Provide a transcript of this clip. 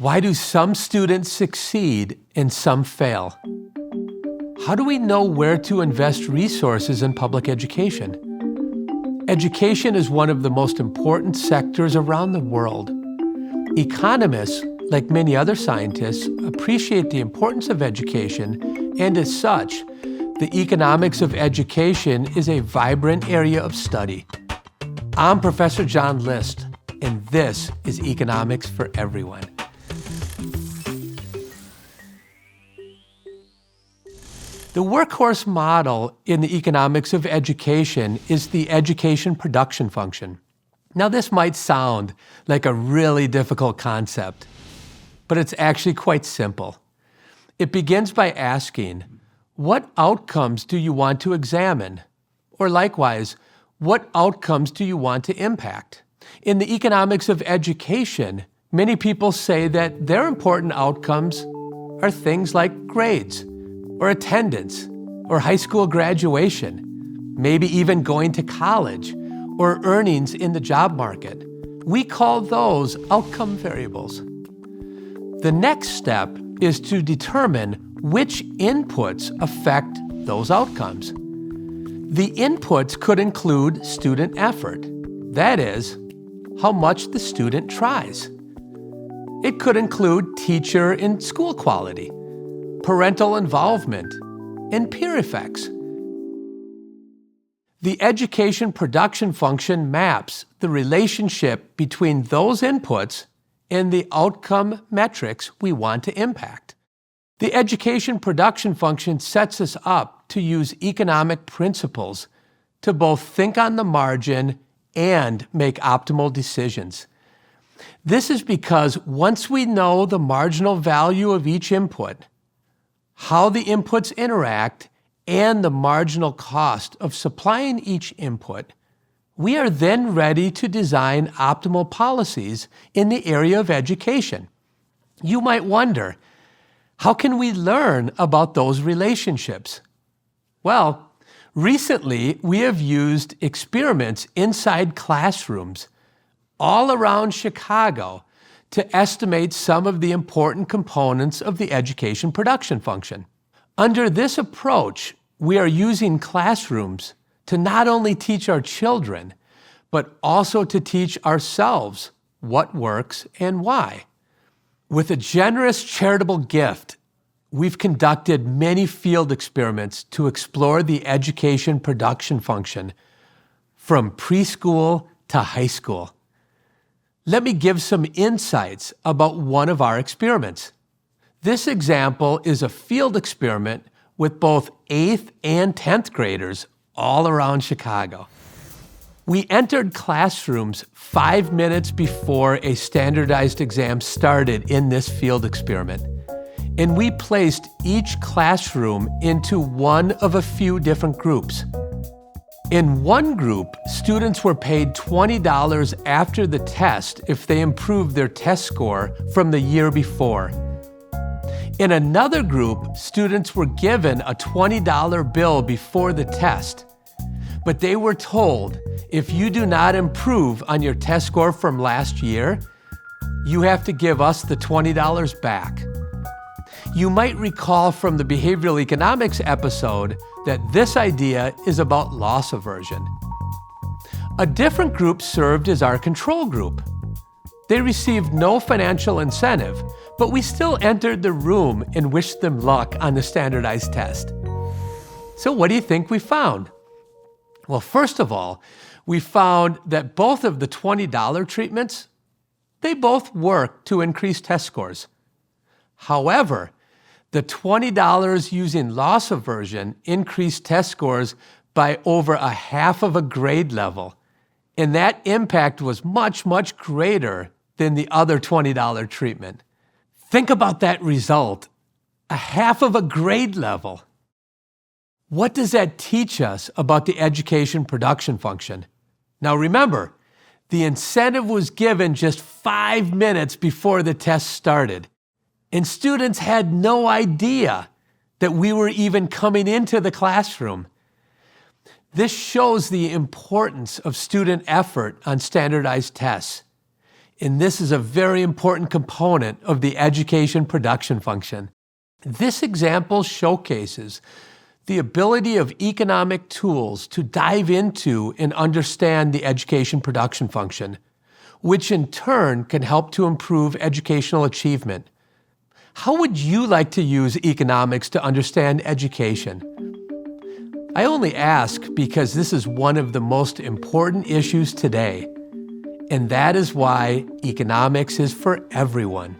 Why do some students succeed and some fail? How do we know where to invest resources in public education? Education is one of the most important sectors around the world. Economists, like many other scientists, appreciate the importance of education, and as such, the economics of education is a vibrant area of study. I'm Professor John List, and this is Economics for Everyone. The workhorse model in the economics of education is the education production function. Now, this might sound like a really difficult concept, but it's actually quite simple. It begins by asking, what outcomes do you want to examine? Or likewise, what outcomes do you want to impact? In the economics of education, many people say that their important outcomes are things like grades, or attendance, or high school graduation, maybe even going to college, or earnings in the job market. We call those outcome variables. The next step is to determine which inputs affect those outcomes. The inputs could include student effort, that is, how much the student tries. It could include teacher and school quality, parental involvement, and peer effects. The education production function maps the relationship between those inputs and the outcome metrics we want to impact. The education production function sets us up to use economic principles to both think on the margin and make optimal decisions. This is because once we know the marginal value of each input, how the inputs interact, and the marginal cost of supplying each input, we are then ready to design optimal policies in the area of education. You might wonder, how can we learn about those relationships? Well, recently we have used experiments inside classrooms all around Chicago to estimate some of the important components of the education production function. Under this approach, we are using classrooms to not only teach our children, but also to teach ourselves what works and why. With a generous charitable gift, we've conducted many field experiments to explore the education production function from preschool to high school. Let me give some insights about one of our experiments. This example is a field experiment with both 8th and 10th graders all around Chicago. We entered classrooms 5 minutes before a standardized exam started in this field experiment, and we placed each classroom into one of a few different groups. In one group, students were paid $20 after the test if they improved their test score from the year before. In another group, students were given a $20 bill before the test, but they were told, if you do not improve on your test score from last year, you have to give us the $20 back. You might recall from the behavioral economics episode that this idea is about loss aversion. A different group served as our control group. They received no financial incentive, but we still entered the room and wished them luck on the standardized test. So what do you think we found? Well, first of all, we found that both of the $20 treatments, they both work to increase test scores. However, the $20 using loss aversion increased test scores by over a half of a grade level, and that impact was much, much greater than the other $20 treatment. Think about that result, a half of a grade level. What does that teach us about the education production function? Now remember, the incentive was given just 5 minutes before the test started, and students had no idea that we were even coming into the classroom. This shows the importance of student effort on standardized tests. And this is a very important component of the education production function. This example showcases the ability of economic tools to dive into and understand the education production function, which in turn can help to improve educational achievement. How would you like to use economics to understand education? I only ask because this is one of the most important issues today, and that is why economics is for everyone.